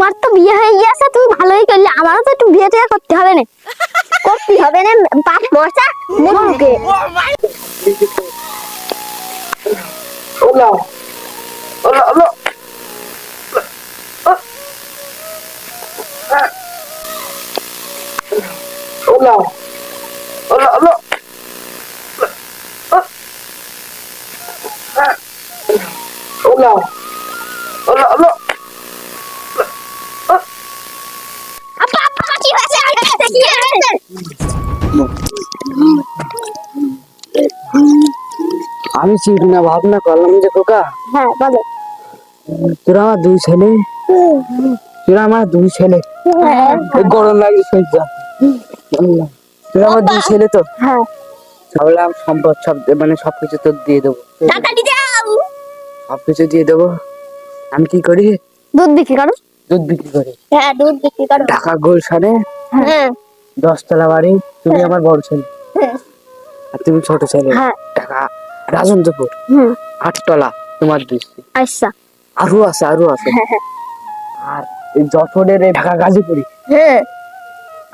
তোমার তো বিয়ে হয়ে গিয়েছে, তুমি ভালোই করলে। আমারও তো একটু বিয়ে টিয়ে করতে হবে না? করতে হবে না, বাপ মশা মুখে। Hola, hola, hola. Hola, hola, hola. Hola, hola, hola. আপা আপা কি হয়েছে? কি হয়েছে? আমি চিন্তা ভাবনা করলাম যে খোকা, হ্যাঁ বলো। তোরা আমার দুই ছেলে, তোরা আমার দুই ছেলে। এই গরম লাগছে সহ্য। তোরা আমার দুই ছেলে তো, হ্যাঁ ভাবলাম সম্পদ সব মানে সবকিছু তোর দিয়ে দেবো, টাকাটি দাও। সবকিছু দিয়ে দেবো। আমি কি করি? দুধ বিক্রি করো। দুধ বিক্রি করি। হ্যাঁ দুধ বিক্রি করো। ঢাকা গুলশানে হ্যাঁ 10 তলা বাড়ি। তুমি আমার বড় ছেলে আর তুমি ছোট ছেলে। হ্যাঁ। ঢাকা রাজেন্দ্রপুর 8 তলা তোমার দৃষ্টি। আচ্ছা। আরো আছে, আরো আছে। আর এই যশোরের এই ঢাকা গাজীপুরি হ্যাঁ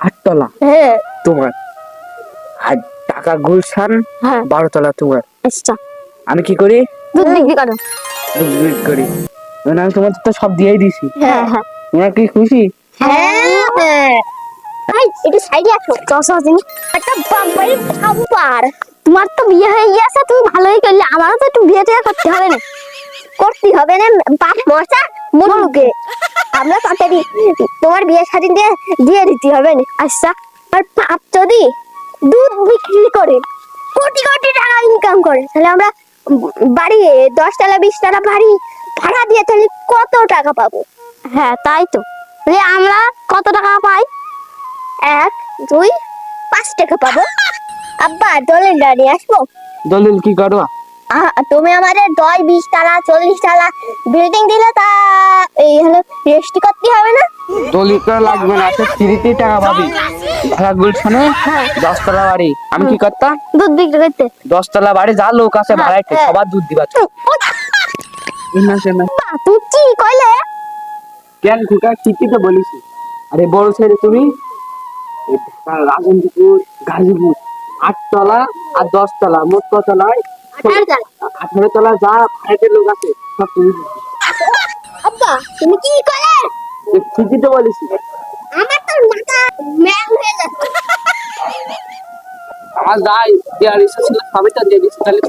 8 তলা হ্যাঁ তোমার। আর ঢাকা গুলশান হ্যাঁ 12 তলা তোমার। আচ্ছা। আমি কি করি? দুধ বিক্রি করো। দুধ বিক্রি করি। মানে আমি তোমার তো সব দিয়েই দিছি। হ্যাঁ হ্যাঁ তোমরা কি খুশি? হ্যাঁ। ভাই একটু সাইডে আসো। চশমা চিনি একটা বাম্পারি বাম্পার। তোমার তো বিয়ে হয়ে গিয়েছে, তুমি ভালোই করলে। আমারও তো একটু বিয়ে টিয়ে করতে হবে না? করতে হবে না, বাপ মশা মুখে। আমরা তাড়াতাড়ি তোমার বিয়ে শাদী দিয়ে দিয়ে দিতে হবে না। আচ্ছা। আর বাপ যদি দুধ বিক্রি করে কোটি কোটি টাকা ইনকাম করে, তাহলে আমরা বাড়ি 10 তলা 20 তলা বাড়ি ভাড়া দিয়ে তাহলে কত টাকা পাবো? হ্যাঁ তাই তো। তাহলে আমরা কত টাকা পাই? 1 2 5 টাকা পাবো। আব্বা দলিল নিয়ে আসবো? দলিল কি করবা? তুমি আমাদের 10 20 তলা 40 তলা বিল্ডিং দিলে তা এই হলো রেজিস্ট্রি করতে হবে না? দলিল করা লাগবে না, তো ফ্রিতেই টাকা পাবি। ঢাকা গুলশানে 10 তলা বাড়ি। আমি কি করতাম? দুধ বিক্রি করতে। 10 তলা বাড়ি যা লোক আছে ভাড়াইতে সবার দুধ দিবা। তুই কি কইলে? কেন খোকা, ঠিকই তো বলিস। আরে বড় ছেলে তুমি, এই ঢাকা রাজেন্দ্রপুর গাজীপুর 8 তলা আর 10 তলা মোট কত নয়? 18 তলা যা ভাড়াইতে লোক আছে সব তুমি দিবি। আব্বা তুমি কি কইলে? ঠিকই তো বলিস। আমার তো মাথা ম্যাম হয়ে যাচ্ছে। আমার যাই দেওয়ার ইচ্ছা ছিল, সবই তো দিয়ে দিচ্ছি। তাহলে